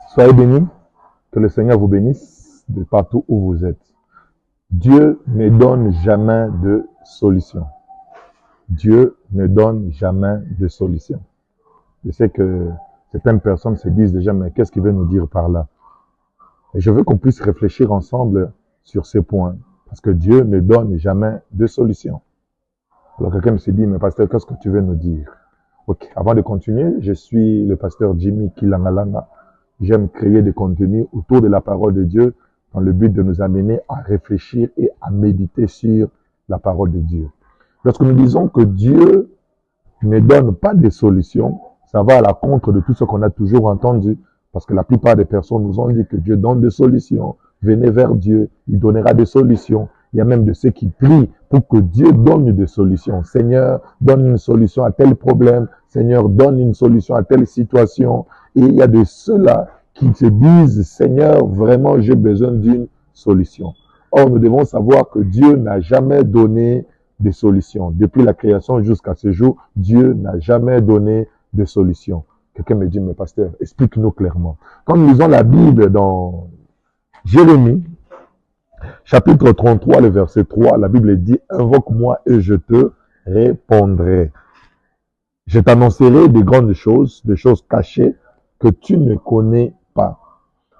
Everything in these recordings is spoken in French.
Soyez bénis, que le Seigneur vous bénisse de partout où vous êtes. Dieu ne donne jamais de solution. Dieu ne donne jamais de solution. Je sais que certaines personnes se disent déjà, mais qu'est-ce qu'il veut nous dire par là? Et je veux qu'on puisse réfléchir ensemble sur ces points, parce que Dieu ne donne jamais de solution. Alors quelqu'un me s'est dit, mais pasteur, qu'est-ce que tu veux nous dire? Ok, avant de continuer, je suis le pasteur Jimmy Kilangalanga. J'aime créer des contenus autour de la parole de Dieu dans le but de nous amener à réfléchir et à méditer sur la parole de Dieu. Lorsque nous disons que Dieu ne donne pas de solutions, ça va à la contre de tout ce qu'on a toujours entendu, parce que la plupart des personnes nous ont dit que Dieu donne des solutions. Venez vers Dieu, il donnera des solutions. Il y a même de ceux qui prient pour que Dieu donne des solutions. Seigneur, donne une solution à tel problème. Seigneur, donne une solution à telle situation. Et il y a de ceux-là qui se disent, Seigneur, vraiment, j'ai besoin d'une solution. Or, nous devons savoir que Dieu n'a jamais donné de solution. Depuis la création jusqu'à ce jour, Dieu n'a jamais donné de solution. Quelqu'un me dit, mais pasteur, explique-nous clairement. Quand nous lisons la Bible dans Jérémie, chapitre 33, le verset 3, la Bible dit, invoque-moi et je te répondrai. Je t'annoncerai des grandes choses, des choses cachées que tu ne connais pas.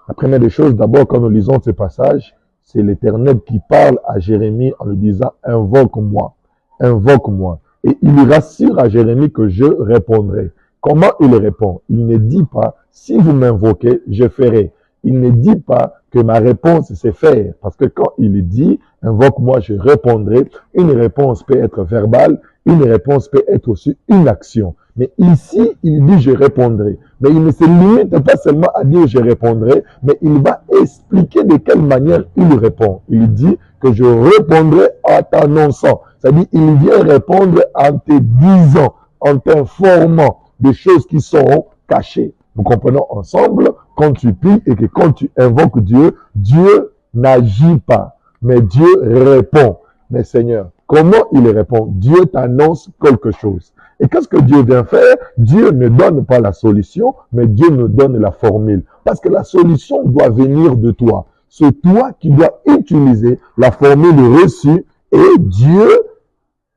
La première des choses, d'abord, quand nous lisons ce passage, c'est l'Éternel qui parle à Jérémie en lui disant, invoque-moi, invoque-moi. Et il rassure à Jérémie que je répondrai. Comment il répond? Il ne dit pas, si vous m'invoquez, je ferai. Il ne dit pas que ma réponse, c'est faire. Parce que quand il dit, invoque-moi, je répondrai, une réponse peut être verbale, une réponse peut être aussi une action. Mais ici, il dit, je répondrai. Mais il ne se limite pas seulement à dire, je répondrai, mais il va expliquer de quelle manière il répond. Il dit que je répondrai en t'annonçant. C'est-à-dire, il vient répondre en te disant, en t'informant des choses qui seront cachées. Nous comprenons ensemble, quand tu pries et que quand tu invoques Dieu, Dieu n'agit pas, mais Dieu répond. Mais Seigneur, comment il répond? Dieu t'annonce quelque chose. Et qu'est-ce que Dieu vient faire? Dieu ne donne pas la solution, mais Dieu nous donne la formule. Parce que la solution doit venir de toi. C'est toi qui dois utiliser la formule reçue et Dieu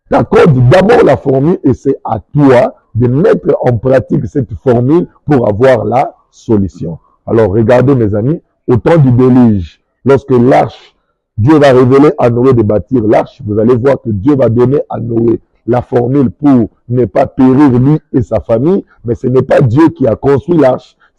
t'accorde d'abord la formule et c'est à toi de mettre en pratique cette formule pour avoir la solution. Alors, regardez mes amis, au temps du déluge, lorsque l'arche, Dieu va révéler à Noé de bâtir l'arche, vous allez voir que Dieu va donner à Noé la formule pour ne pas périr lui et sa famille, mais ce n'est pas Dieu qui a construit l'arche,